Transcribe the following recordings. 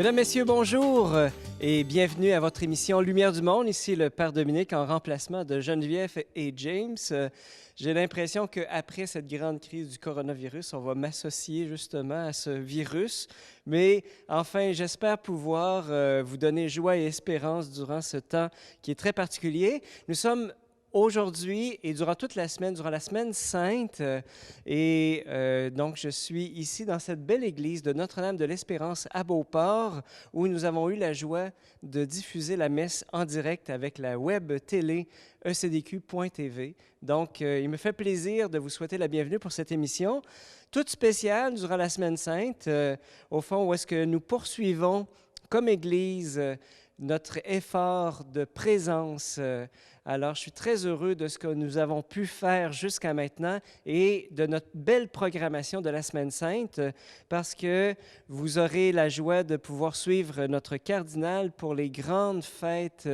Mesdames, Messieurs, bonjour et bienvenue à votre émission Lumière du Monde. Ici le Père Dominique en remplacement de Geneviève et James. J'ai l'impression qu'après cette grande crise du coronavirus, on va m'associer justement à ce virus. Mais enfin, j'espère pouvoir vous donner joie et espérance durant ce temps qui est très particulier. Nous sommes aujourd'hui et durant toute la semaine, durant la semaine sainte, donc je suis ici dans cette belle église de Notre-Dame de l'Espérance à Beauport, où nous avons eu la joie de diffuser la messe en direct avec la web télé ecdq.tv. Donc, il me fait plaisir de vous souhaiter la bienvenue pour cette émission toute spéciale durant la semaine sainte, au fond, où est-ce que nous poursuivons comme Église notre effort de présence. Alors, je suis très heureux de ce que nous avons pu faire jusqu'à maintenant et de notre belle programmation de la Semaine Sainte, parce que vous aurez la joie de pouvoir suivre notre cardinal pour les grandes fêtes,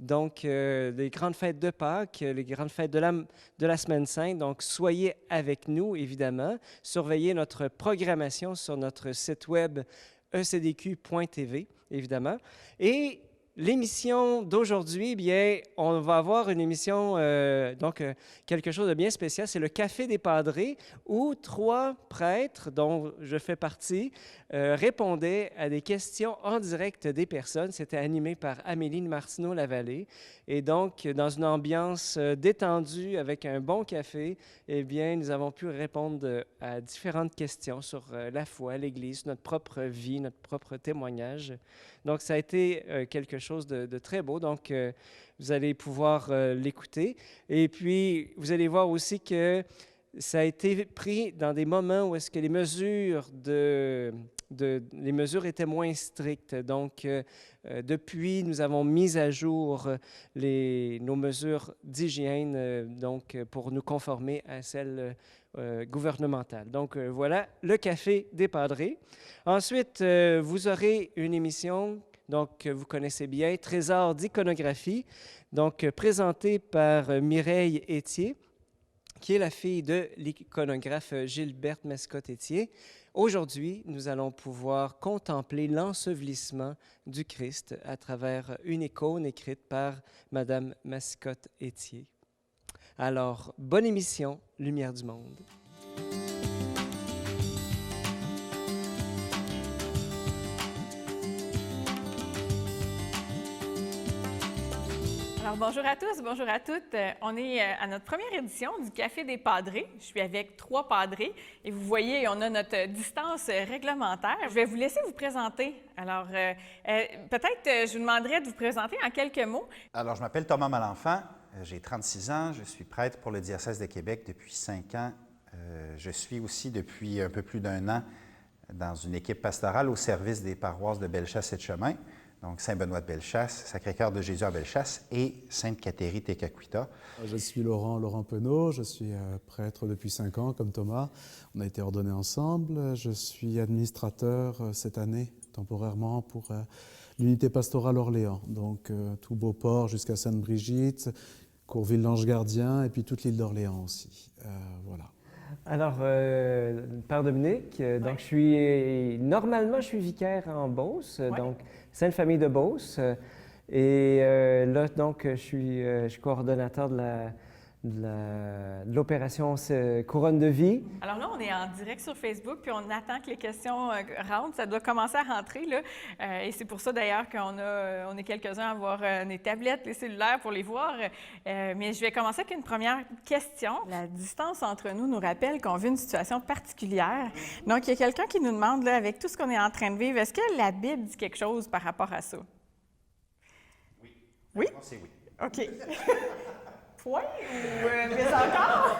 les grandes fêtes de Pâques, les grandes fêtes de la Semaine Sainte. Donc, soyez avec nous, évidemment. Surveillez notre programmation sur notre site web ecdq.tv, évidemment. Et l'émission d'aujourd'hui, bien, on va avoir une émission, quelque chose de bien spécial. C'est le Café des Padres, où 3 prêtres, dont je fais partie, répondaient à des questions en direct des personnes. C'était animé par Amélie Martineau-Lavallée. Et donc, dans une ambiance détendue, avec un bon café, eh bien, nous avons pu répondre à différentes questions sur la foi, l'Église, notre propre vie, notre propre témoignage. Donc, ça a été quelque chose de très beau. Donc, vous allez pouvoir l'écouter. Et puis, vous allez voir aussi que ça a été pris dans des moments où est-ce que les mesures étaient moins strictes. Donc, depuis, nous avons mis à jour nos mesures d'hygiène, pour nous conformer à celles gouvernementales. Donc, voilà, le Café des Padres. Ensuite, vous aurez une émission, que vous connaissez bien, Trésor d'iconographie, présentée par Mireille Étier, qui est la fille de l'iconographe Gilberte Mascotte-Étier. Aujourd'hui, nous allons pouvoir contempler l'ensevelissement du Christ à travers une icône écrite par Madame Mascotte-Étier. Alors, bonne émission, Lumière du Monde. Alors, bonjour à tous, bonjour à toutes. On est à notre première édition du Café des Padres. Je suis avec 3 padres et vous voyez, on a notre distance réglementaire. Je vais vous laisser vous présenter. Alors, peut-être, je vous demanderais de vous présenter en quelques mots. Alors, je m'appelle Thomas Malenfant, j'ai 36 ans, je suis prêtre pour le diocèse de Québec depuis 5 ans. Je suis aussi depuis un peu plus d'1 an dans une équipe pastorale au service des paroisses de Bellechasse et de Chemin. Donc, Saint-Benoît de Bellechasse, Sacré-Cœur de Jésus à Bellechasse et Sainte-Cathérie-Técacuita. Je suis Laurent Penaud, je suis prêtre depuis 5 ans comme Thomas. On a été ordonnés ensemble. Je suis administrateur cette année, temporairement, pour l'unité pastorale Orléans. Donc, tout Beauport jusqu'à Sainte-Brigitte, Courville-l'Ange Gardien et puis toute l'île d'Orléans aussi. Voilà. Alors, Père Dominique, donc je suis vicaire en Beauce, donc Sainte-Famille de Beauce, là, donc, je suis coordonnateur de l'opération Couronne de vie. Alors là, on est en direct sur Facebook, puis on attend que les questions rentrent. Ça doit commencer à rentrer, là. Et c'est pour ça, d'ailleurs, on est quelques-uns à avoir des tablettes, les cellulaires pour les voir. Mais je vais commencer avec une première question. La distance entre nous rappelle qu'on vit une situation particulière. Donc, il y a quelqu'un qui nous demande, là, avec tout ce qu'on est en train de vivre, est-ce que la Bible dit quelque chose par rapport à ça? Oui. Oui? C'est oui. OK. Point ou mais encore?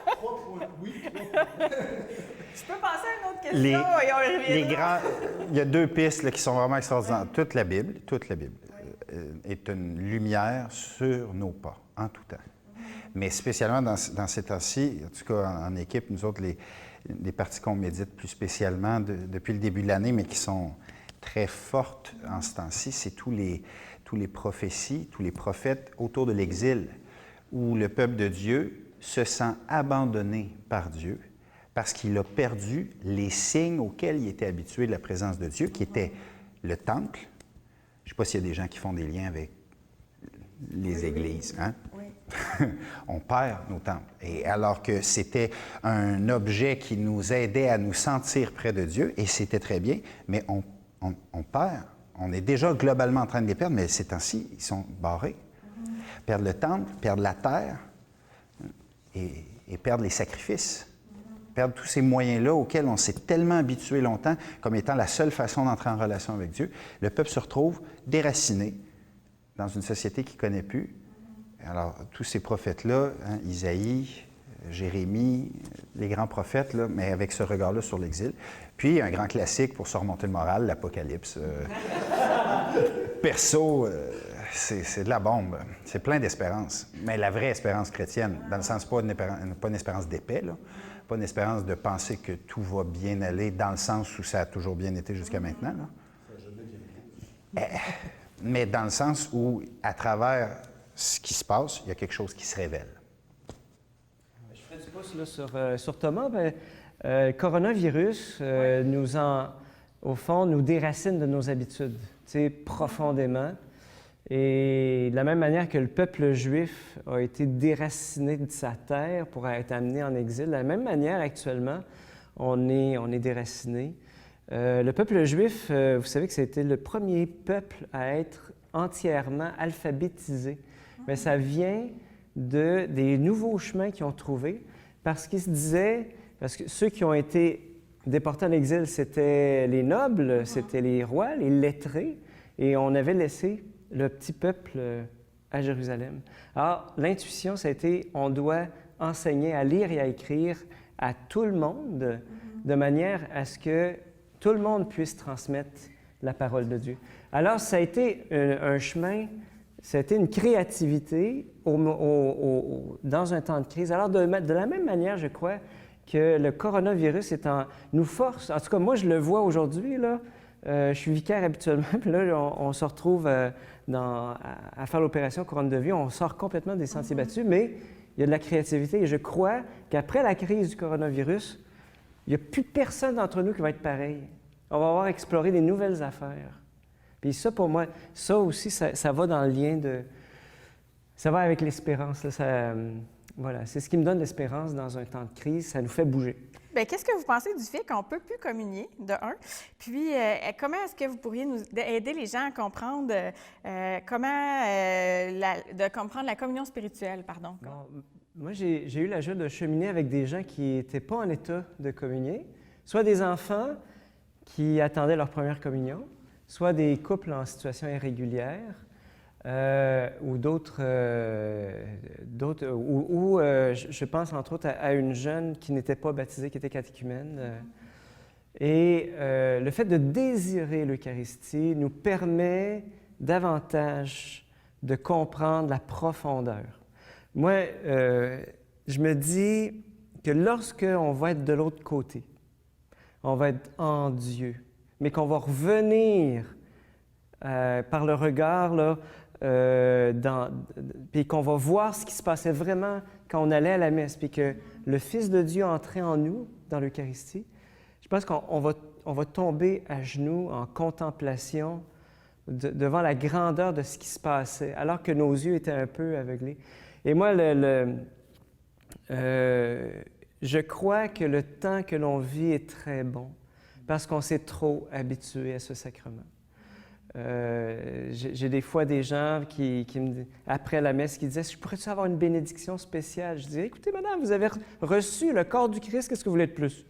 3 points, oui. Je peux passer à une autre question et on revient. Il y a 2 pistes là, qui sont vraiment extraordinaires. Toute la Bible est une lumière sur nos pas, en tout temps. Mais spécialement dans ces temps-ci, en tout cas en équipe, nous autres, les parties qu'on médite plus spécialement depuis le début de l'année, mais qui sont très fortes en ce temps-ci, c'est tous les prophéties, tous les prophètes autour de l'exil, où le peuple de Dieu se sent abandonné par Dieu parce qu'il a perdu les signes auxquels il était habitué de la présence de Dieu, qui étaient Le temple, je ne sais pas s'il y a des gens qui font des liens avec les églises, hein? Oui. On perd nos temples. Et alors que c'était un objet qui nous aidait à nous sentir près de Dieu, et c'était très bien, mais on perd. On est déjà globalement en train de les perdre, mais ces temps-ci, ils sont barrés. Perdre le temple, perdre la terre et perdre les sacrifices. Perdre tous ces moyens-là auxquels on s'est tellement habitué longtemps comme étant la seule façon d'entrer en relation avec Dieu. Le peuple se retrouve déraciné dans une société qu'il ne connaît plus. Alors, tous ces prophètes-là, hein, Isaïe, Jérémie, les grands prophètes, là, mais avec ce regard-là sur l'exil. Puis, un grand classique pour se remonter le moral, l'Apocalypse. Perso, c'est de la bombe. C'est plein d'espérance. Mais la vraie espérance chrétienne, dans le sens pas une espérance d'épais, là, pas une espérance de penser que tout va bien aller, dans le sens où ça a toujours bien été jusqu'à maintenant. Là. Mais dans le sens où, à travers ce qui se passe, il y a quelque chose qui se révèle. Je ferai du pouce là, sur Thomas. Le coronavirus, au fond, nous déracine de nos habitudes, profondément. Et de la même manière que le peuple juif a été déraciné de sa terre pour être amené en exil, de la même manière, actuellement, on est déraciné. Le peuple juif, vous savez que c'était le premier peuple à être entièrement alphabétisé. Mais ça vient des nouveaux chemins qu'ils ont trouvés, parce qu'ils se disaient, parce que ceux qui ont été déportés en exil, c'était les nobles, c'était les rois, les lettrés, et on avait laissé le petit peuple à Jérusalem. Alors, l'intuition, ça a été, on doit enseigner à lire et à écrire à tout le monde, de manière à ce que tout le monde puisse transmettre la parole de Dieu. Alors, ça a été un chemin, ça a été une créativité dans un temps de crise. Alors, de la même manière, je crois que le coronavirus nous force, en tout cas, moi, je le vois aujourd'hui, là, je suis vicaire habituellement, puis là, on se retrouve à faire l'opération Couronne de vie, on sort complètement des sentiers battus, mais il y a de la créativité et je crois qu'après la crise du coronavirus, il n'y a plus personne d'entre nous qui va être pareil. On va avoir exploré des nouvelles affaires. Puis ça, pour moi, ça aussi, ça va dans le lien de... Ça va avec l'espérance. Voilà, c'est ce qui me donne l'espérance dans un temps de crise. Ça nous fait bouger. Bien, qu'est-ce que vous pensez du fait qu'on ne peut plus communier, de un? Puis, comment est-ce que vous pourriez aider les gens à comprendre comprendre la communion spirituelle, pardon? Bon, moi, j'ai eu la joie de cheminer avec des gens qui n'étaient pas en état de communier, soit des enfants qui attendaient leur première communion, soit des couples en situation irrégulière, ou d'autres, je pense entre autres à une jeune qui n'était pas baptisée, qui était catéchumène. Et le fait de désirer l'Eucharistie nous permet davantage de comprendre la profondeur. Moi, je me dis que lorsqu'on va être de l'autre côté, on va être en Dieu, mais qu'on va revenir par le regard, là, puis qu'on va voir ce qui se passait vraiment quand on allait à la messe, puis que le Fils de Dieu entrait en nous dans l'Eucharistie, je pense qu'on va tomber à genoux en contemplation devant la grandeur de ce qui se passait, alors que nos yeux étaient un peu aveuglés. Et moi, je crois que le temps que l'on vit est très bon, parce qu'on s'est trop habitué à ce sacrement. J'ai des fois des gens qui me, après la messe, qui disaient « Je pourrais-tu avoir une bénédiction spéciale? » Je disais « Écoutez, madame, vous avez reçu le corps du Christ, qu'est-ce que vous voulez de plus? »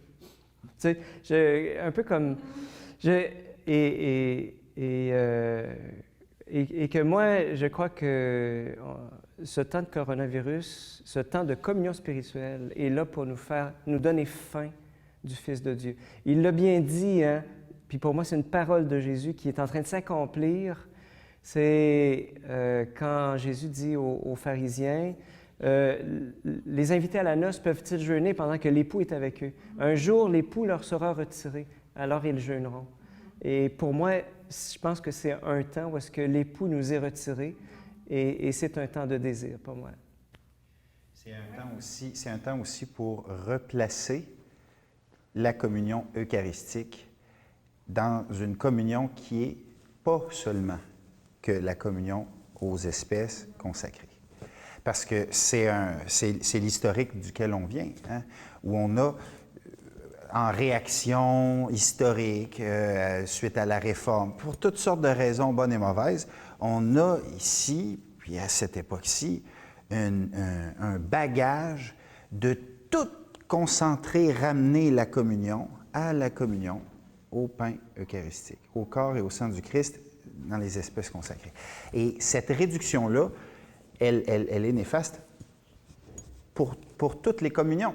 Tu sais, un peu comme... Et que moi, je crois que ce temps de coronavirus, ce temps de communion spirituelle est là pour nous donner faim du Fils de Dieu. Il l'a bien dit, hein? Puis pour moi, c'est une parole de Jésus qui est en train de s'accomplir. C'est quand Jésus dit aux pharisiens, les invités à la noce peuvent-ils jeûner pendant que l'époux est avec eux? Un jour, l'époux leur sera retiré, alors ils jeûneront. Et pour moi, je pense que c'est un temps où est-ce que l'époux nous est retiré et c'est un temps de désir pour moi. C'est un temps aussi pour replacer la communion eucharistique dans une communion qui est pas seulement que la communion aux espèces consacrées. Parce que c'est l'historique duquel on vient, hein, où on a, en réaction historique, suite à la Réforme, pour toutes sortes de raisons bonnes et mauvaises, on a ici, puis à cette époque-ci, un bagage de tout concentrer, ramener la communion à la communion, au pain eucharistique, au corps et au sang du Christ dans les espèces consacrées. Et cette réduction-là, elle est néfaste pour toutes les communions,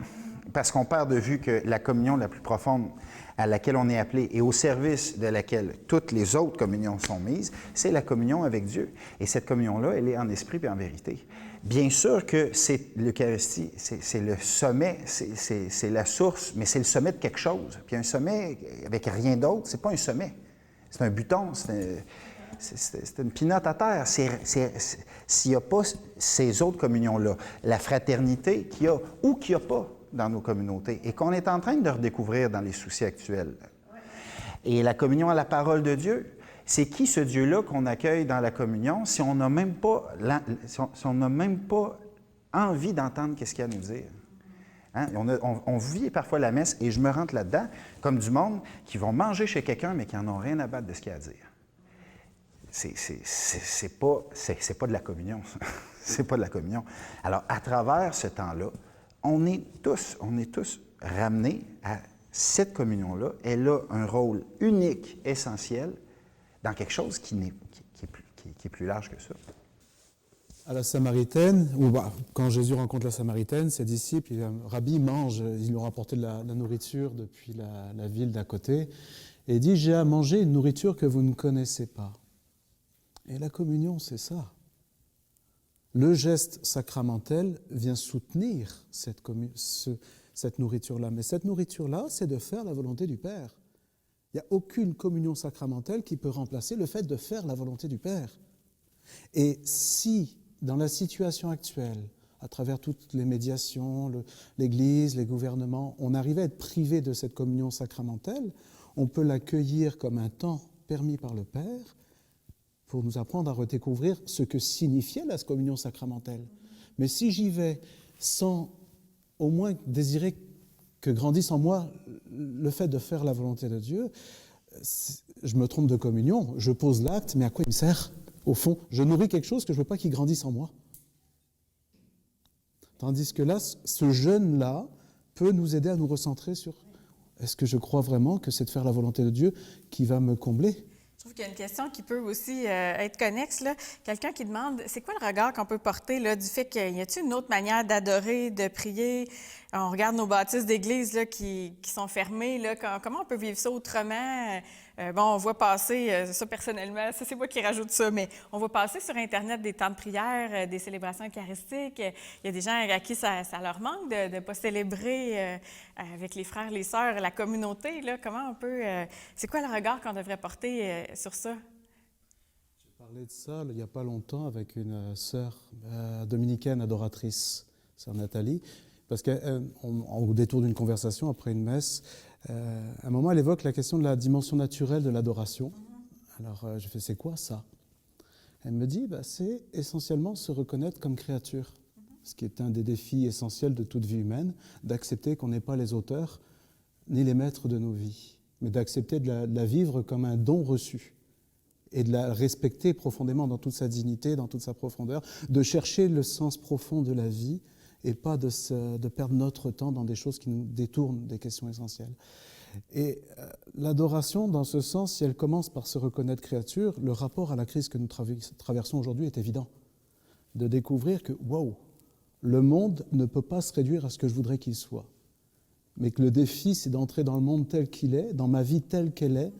parce qu'on perd de vue que la communion la plus profonde à laquelle on est appelé et au service de laquelle toutes les autres communions sont mises, c'est la communion avec Dieu. Et cette communion-là, elle est en esprit et en vérité. Bien sûr que l'Eucharistie, c'est le sommet, c'est la source, mais c'est le sommet de quelque chose. Puis un sommet avec rien d'autre, c'est pas un sommet. C'est un buton, c'est une pinotte à terre. S'il n'y a pas ces autres communions-là, la fraternité qu'il y a ou qu'il n'y a pas dans nos communautés et qu'on est en train de redécouvrir dans les soucis actuels. Et la communion à la parole de Dieu, c'est qui ce Dieu-là qu'on accueille dans la communion si on n'a même pas, envie d'entendre qu'est-ce qu'il y a à nous dire? Hein? On vit parfois la messe, et je me rentre là-dedans, comme du monde qui vont manger chez quelqu'un, mais qui n'en ont rien à battre de ce qu'il y a à dire. C'est pas de la communion. C'est pas de la communion. Alors, à travers ce temps-là, on est tous ramenés à cette communion-là. Elle a un rôle unique, essentiel, dans quelque chose qui est plus large que ça. À la Samaritaine, quand Jésus rencontre la Samaritaine, ses disciples, Rabbi mange, ils lui ont apporté de la nourriture depuis la ville d'à côté, et il dit « J'ai à manger une nourriture que vous ne connaissez pas ». Et la communion, c'est ça. Le geste sacramentel vient soutenir cette nourriture-là. Mais cette nourriture-là, c'est de faire la volonté du Père. Il n'y a aucune communion sacramentelle qui peut remplacer le fait de faire la volonté du Père. Et si, dans la situation actuelle, à travers toutes les médiations, l'Église, les gouvernements, on arrivait à être privé de cette communion sacramentelle, on peut l'accueillir comme un temps permis par le Père pour nous apprendre à redécouvrir ce que signifiait la communion sacramentelle. Mais si j'y vais sans au moins désirer que grandisse en moi le fait de faire la volonté de Dieu, je me trompe de communion, je pose l'acte, mais à quoi il me sert? Au fond, je nourris quelque chose que je ne veux pas qu'il grandisse en moi. Tandis que là, ce jeûne-là peut nous aider à nous recentrer sur est-ce que je crois vraiment que c'est de faire la volonté de Dieu qui va me combler? Je trouve qu'il y a une question qui peut aussi être connexe, là. Quelqu'un qui demande, c'est quoi le regard qu'on peut porter là, du fait qu'il y a-t-il une autre manière d'adorer, de prier? On regarde nos bâtisses d'église là, qui sont fermées. Là. Comment on peut vivre ça autrement? On voit passer, ça personnellement, ça c'est moi qui rajoute ça, mais on voit passer sur Internet des temps de prière, des célébrations eucharistiques. Il y a des gens à qui ça leur manque de ne pas célébrer avec les frères, les sœurs, la communauté. Là. Comment on peut... c'est quoi le regard qu'on devrait porter sur ça? J'ai parlé de ça il n'y a pas longtemps avec une sœur dominicaine adoratrice, sœur Nathalie, parce qu'au détour d'une conversation, après une messe, à un moment, elle évoque la question de la dimension naturelle de l'adoration. Alors, je fais, c'est quoi ça? Elle me dit, c'est essentiellement se reconnaître comme créature, ce qui est un des défis essentiels de toute vie humaine, d'accepter qu'on n'est pas les auteurs ni les maîtres de nos vies, mais d'accepter de la vivre comme un don reçu et de la respecter profondément dans toute sa dignité, dans toute sa profondeur, de chercher le sens profond de la vie et pas de perdre notre temps dans des choses qui nous détournent des questions essentielles. Et l'adoration, dans ce sens, si elle commence par se reconnaître créature, le rapport à la crise que nous traversons aujourd'hui est évident. De découvrir que, wow, le monde ne peut pas se réduire à ce que je voudrais qu'il soit. Mais que le défi, c'est d'entrer dans le monde tel qu'il est, dans ma vie telle qu'elle est,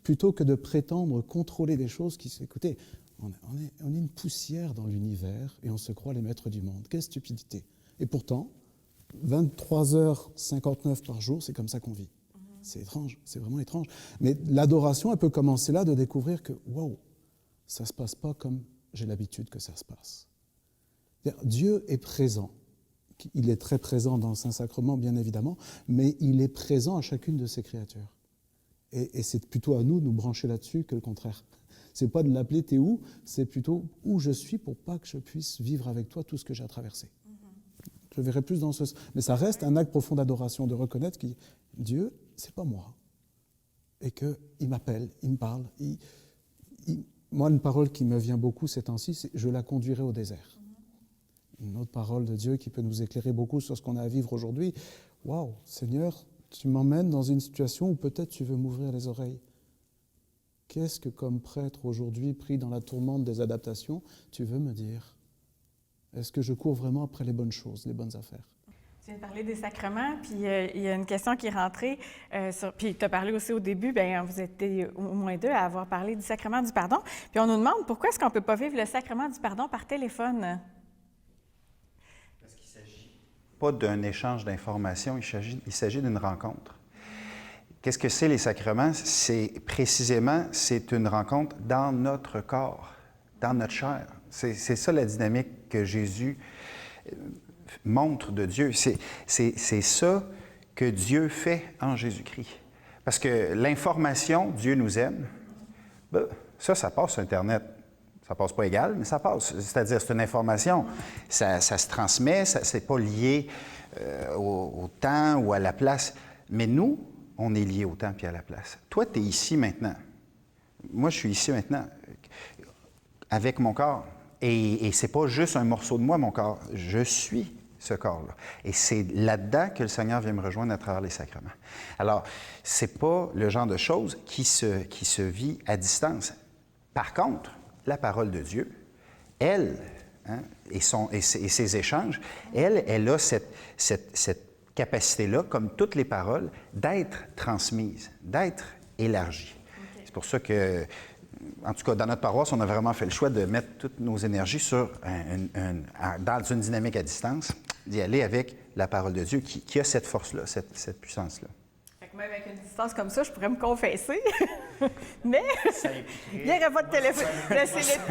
plutôt que de prétendre contrôler des choses qui... Écoutez, on est une poussière dans l'univers et on se croit les maîtres du monde. Quelle stupidité! Et pourtant, 23h59 par jour, c'est comme ça qu'on vit. C'est étrange, c'est vraiment étrange. Mais l'adoration, elle peut commencer là, de découvrir que, wow, ça ne se passe pas comme j'ai l'habitude que ça se passe. Dieu est présent. Il est très présent dans le Saint-Sacrement, bien évidemment, mais il est présent à chacune de ses créatures. Et c'est plutôt à nous de nous brancher là-dessus que le contraire. C'est pas de l'appeler « t'es où ?» c'est plutôt « où je suis pour pas que je puisse vivre avec toi tout ce que j'ai à traverser. » Je verrai plus dans ce sens. Mais ça reste un acte profond d'adoration, de reconnaître que Dieu, c'est pas moi. Et qu'il m'appelle, il me parle. Moi, une parole qui me vient beaucoup ces temps-ci, c'est « je la conduirai au désert ». Une autre parole de Dieu qui peut nous éclairer beaucoup sur ce qu'on a à vivre aujourd'hui. « Waouh, Seigneur, tu m'emmènes dans une situation où peut-être tu veux m'ouvrir les oreilles. Qu'est-ce que, comme prêtre aujourd'hui, pris dans la tourmente des adaptations, tu veux me dire? Est-ce que je cours vraiment après les bonnes choses, les bonnes affaires? » Tu viens de parler des sacrements, puis il y a une question qui est rentrée, puis tu as parlé aussi au début, bien, vous êtes au moins deux à avoir parlé du sacrement du pardon, puis on nous demande pourquoi est-ce qu'on ne peut pas vivre le sacrement du pardon par téléphone? Parce qu'il ne s'agit pas d'un échange d'informations, il s'agit d'une rencontre. Qu'est-ce que c'est les sacrements? C'est une rencontre dans notre corps, dans notre chair. C'est ça la dynamique que Jésus montre de Dieu. C'est ça que Dieu fait en Jésus-Christ. Parce que l'information, Dieu nous aime, ben, ça passe sur Internet. Ça passe pas égal, mais ça passe. C'est-à-dire, c'est une information. Ça se transmet, c'est pas lié au temps ou à la place. Mais nous, on est liés au temps et à la place. Toi, tu es ici maintenant. Moi, je suis ici maintenant avec mon corps. Et c'est pas juste un morceau de moi, mon corps. Je suis ce corps-là. Et c'est là-dedans que le Seigneur vient me rejoindre à travers les sacrements. Alors, c'est pas le genre de choses qui se vit à distance. Par contre, la parole de Dieu, elle, et ses échanges, elle a cette capacité-là, comme toutes les paroles, d'être transmise, d'être élargie. Okay. C'est pour ça que, en tout cas, dans notre paroisse, on a vraiment fait le choix de mettre toutes nos énergies dans une dynamique à distance, d'y aller avec la parole de Dieu qui a cette force-là, cette puissance-là. Fait que même avec une distance comme ça, je pourrais me confesser, mais il n'y aurait pas de téléphone.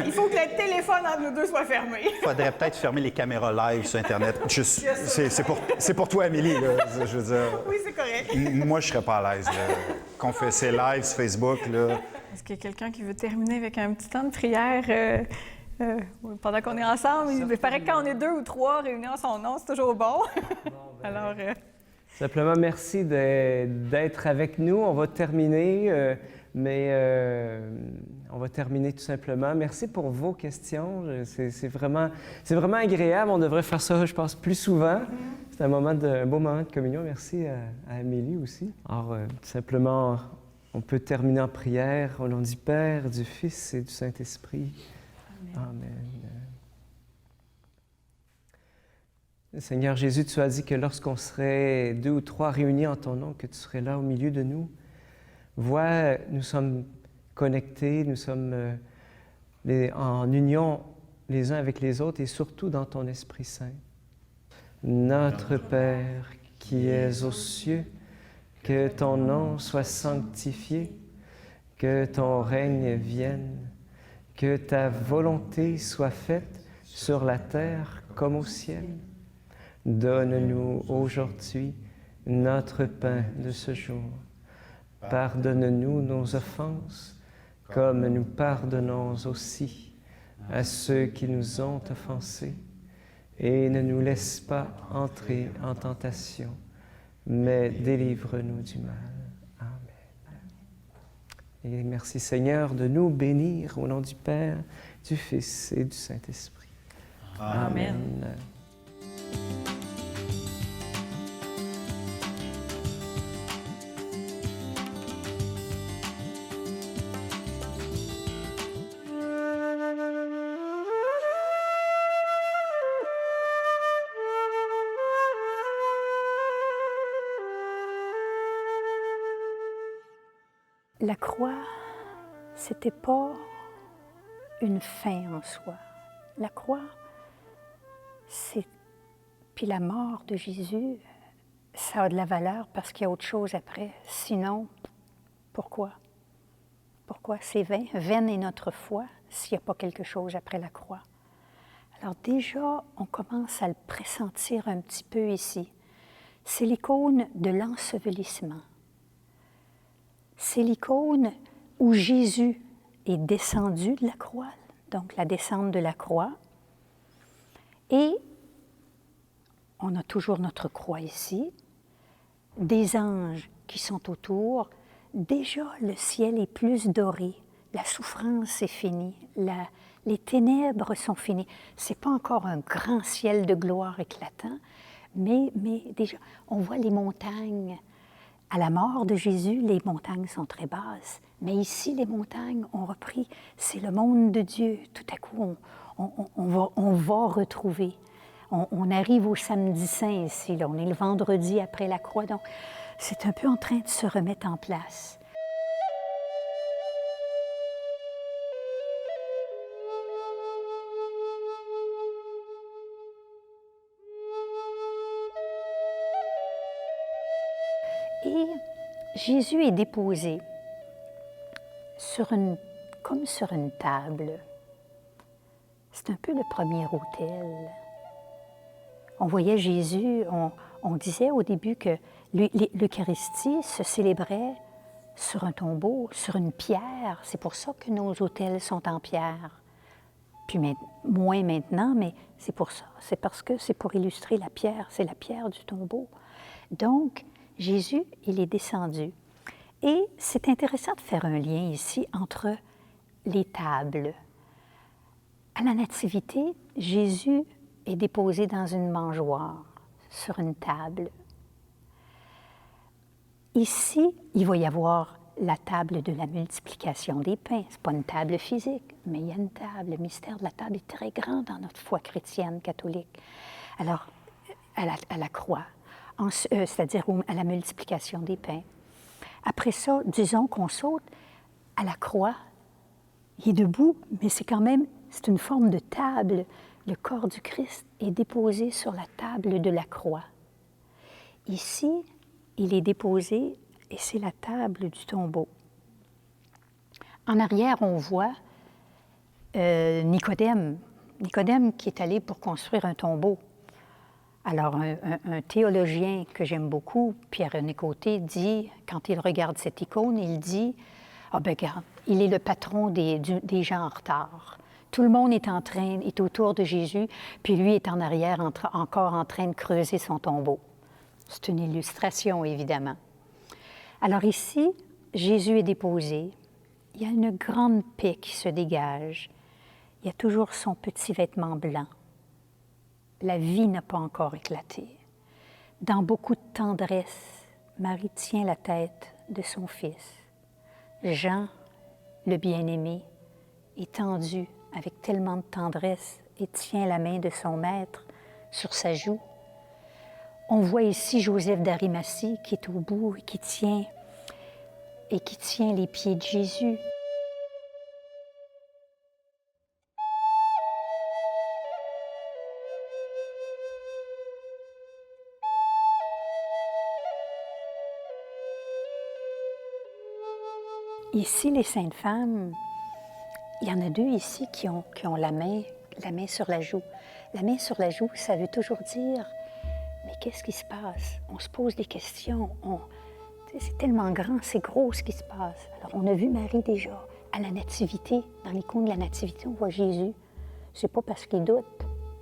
Il faut que le téléphone entre nous deux soit fermé. Il faudrait peut-être fermer les caméras live sur Internet. C'est pour toi, Amélie. Là, je veux dire. Oui, c'est correct. Moi, je ne serais pas à l'aise. Confesser live sur Facebook. Là. Est-ce qu'il y a quelqu'un qui veut terminer avec un petit temps de prière pendant qu'on est ensemble? Il paraît que quand on est 2 ou 3 réunis en son nom, c'est toujours bon. Alors... Simplement, merci d'être avec nous. On va terminer, on va terminer tout simplement. Merci pour vos questions. C'est vraiment agréable. On devrait faire ça, je pense, plus souvent. C'est un beau moment de communion. Merci à Amélie aussi. Alors, tout simplement, on peut terminer en prière au nom du Père, du Fils et du Saint-Esprit. Amen. Amen. Seigneur Jésus, tu as dit que lorsqu'on serait 2 ou 3 réunis en ton nom, que tu serais là au milieu de nous. Vois, nous sommes connectés, nous sommes en union les uns avec les autres et surtout dans ton Esprit Saint. Notre Père qui es aux cieux, que ton nom soit sanctifié, que ton règne vienne, que ta volonté soit faite sur la terre comme au ciel. Donne-nous aujourd'hui notre pain de ce jour. Pardonne-nous nos offenses, comme nous pardonnons aussi à ceux qui nous ont offensés. Et ne nous laisse pas entrer en tentation, mais délivre-nous du mal. Amen. Et merci Seigneur de nous bénir au nom du Père, du Fils et du Saint-Esprit. Amen. Amen. La croix, c'était pas une fin en soi. La croix, puis la mort de Jésus, ça a de la valeur parce qu'il y a autre chose après. Sinon, pourquoi? Pourquoi? C'est vain. Vaine est notre foi s'il n'y a pas quelque chose après la croix. Alors déjà, on commence à le pressentir un petit peu ici. C'est l'icône de l'ensevelissement. C'est l'icône où Jésus est descendu de la croix, donc la descente de la croix. Et on a toujours notre croix ici, des anges qui sont autour. Déjà, le ciel est plus doré, la souffrance est finie, les ténèbres sont finies. Ce n'est pas encore un grand ciel de gloire éclatant, mais déjà, on voit les montagnes. À la mort de Jésus, les montagnes sont très basses, mais ici, les montagnes ont repris. C'est le monde de Dieu. Tout à coup, on va retrouver. On arrive au samedi saint ici, là. On est le vendredi après la croix, donc c'est un peu en train de se remettre en place. Et Jésus est déposé comme sur une table. C'est un peu le premier autel. On voyait Jésus, on disait au début que l'Eucharistie se célébrait sur un tombeau, sur une pierre. C'est pour ça que nos autels sont en pierre. Puis moins maintenant, mais c'est pour ça. C'est parce que c'est pour illustrer la pierre. C'est la pierre du tombeau. Donc, Jésus, il est descendu. Et c'est intéressant de faire un lien ici entre les tables. À la Nativité, Jésus est déposé dans une mangeoire, sur une table. Ici, il va y avoir la table de la multiplication des pains. Ce n'est pas une table physique, mais il y a une table. Le mystère de la table est très grand dans notre foi chrétienne catholique. Alors, à la croix, c'est-à-dire à la multiplication des pains. Après ça, disons qu'on saute à la croix. Il est debout, mais c'est une forme de table. Le corps du Christ est déposé sur la table de la croix. Ici, il est déposé et c'est la table du tombeau. En arrière, on voit Nicodème qui est allé pour construire un tombeau. Alors, un théologien que j'aime beaucoup, Pierre-René Côté, dit, quand il regarde cette icône, il dit « Ah ben regarde, il est le patron des gens en retard. Tout le monde est autour de Jésus, puis lui est en arrière encore en train de creuser son tombeau. » C'est une illustration, évidemment. Alors ici, Jésus est déposé. Il y a une grande paix qui se dégage. Il y a toujours son petit vêtement blanc. La vie n'a pas encore éclaté. Dans beaucoup de tendresse, Marie tient la tête de son fils. Jean, le bien-aimé, est tendu avec tellement de tendresse et tient la main de son maître sur sa joue. On voit ici Joseph d'Arimathie qui est au bout et qui tient les pieds de Jésus. Ici, les saintes femmes, il y en a deux ici qui ont la main sur la joue. La main sur la joue, ça veut toujours dire, mais qu'est-ce qui se passe? On se pose des questions. C'est tellement grand, c'est gros ce qui se passe. Alors, on a vu Marie déjà à la Nativité. Dans l'icône de la Nativité, on voit Jésus. C'est pas parce qu'il doute,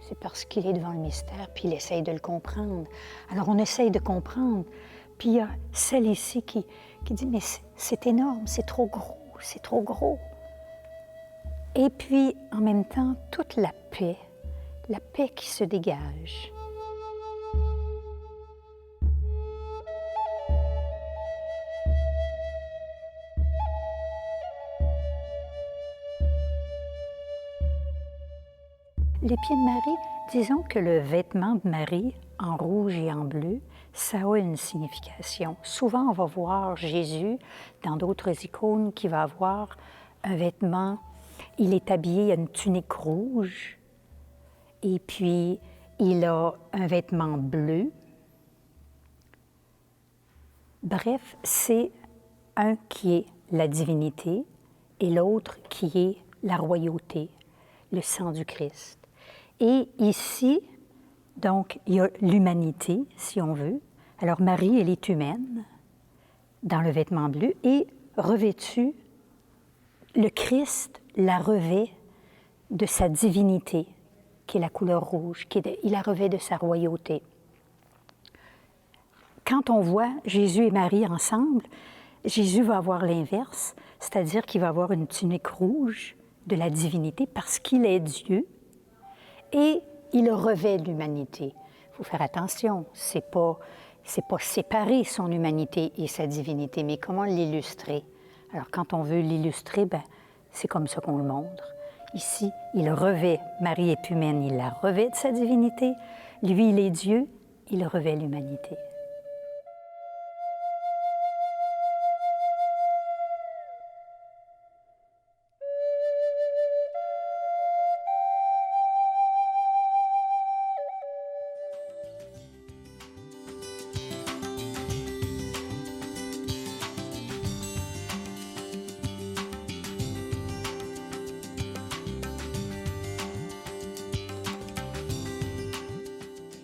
c'est parce qu'il est devant le mystère, puis il essaye de le comprendre. Alors, on essaye de comprendre. Puis il y a celle ici qui dit, mais c'est énorme, c'est trop gros, c'est trop gros. Et puis, en même temps, toute la paix qui se dégage. Les pieds de Marie, disons que le vêtement de Marie, en rouge et en bleu, ça a une signification. Souvent, on va voir Jésus, dans d'autres icônes, qui va avoir un vêtement, il est habillé, il a une tunique rouge, et puis il a un vêtement bleu. Bref, c'est un qui est la divinité et l'autre qui est la royauté, le sang du Christ. Et ici, donc, il y a l'humanité, si on veut. Alors, Marie, elle est humaine, dans le vêtement bleu, et revêtue le Christ la revêt de sa divinité, qui est la couleur rouge, il la revêt de sa royauté. Quand on voit Jésus et Marie ensemble, Jésus va avoir l'inverse, c'est-à-dire qu'il va avoir une tunique rouge de la divinité parce qu'il est Dieu et il revêt l'humanité. Il faut faire attention, c'est pas séparer son humanité et sa divinité, mais comment l'illustrer? Alors quand on veut l'illustrer, c'est comme ça qu'on le montre. Ici, il revêt, Marie est humaine, il la revêt de sa divinité. Lui, il est Dieu, il revêt l'humanité.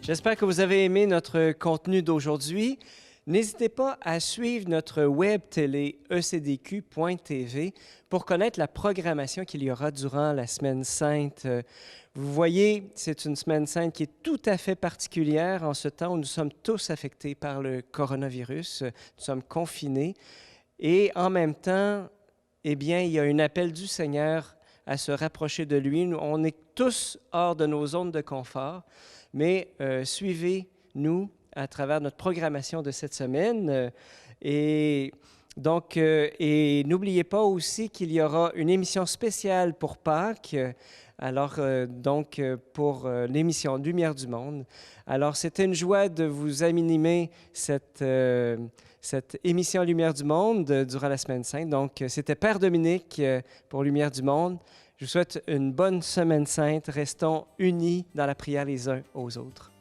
J'espère que vous avez aimé notre contenu d'aujourd'hui. N'hésitez pas à suivre notre web télé ecdq.tv pour connaître la programmation qu'il y aura durant la Semaine sainte. Vous voyez, c'est une Semaine sainte qui est tout à fait particulière en ce temps où nous sommes tous affectés par le coronavirus. Nous sommes confinés et en même temps, eh bien, il y a un appel du Seigneur à se rapprocher de lui. On est tous hors de nos zones de confort. Mais suivez-nous à travers notre programmation de cette semaine. Et n'oubliez pas aussi qu'il y aura une émission spéciale pour Pâques, pour l'émission Lumière du monde. Alors, c'était une joie de vous animer cette émission Lumière du monde durant la Semaine sainte. Donc, c'était Père Dominique pour Lumière du monde. Je vous souhaite une bonne Semaine sainte. Restons unis dans la prière les uns aux autres.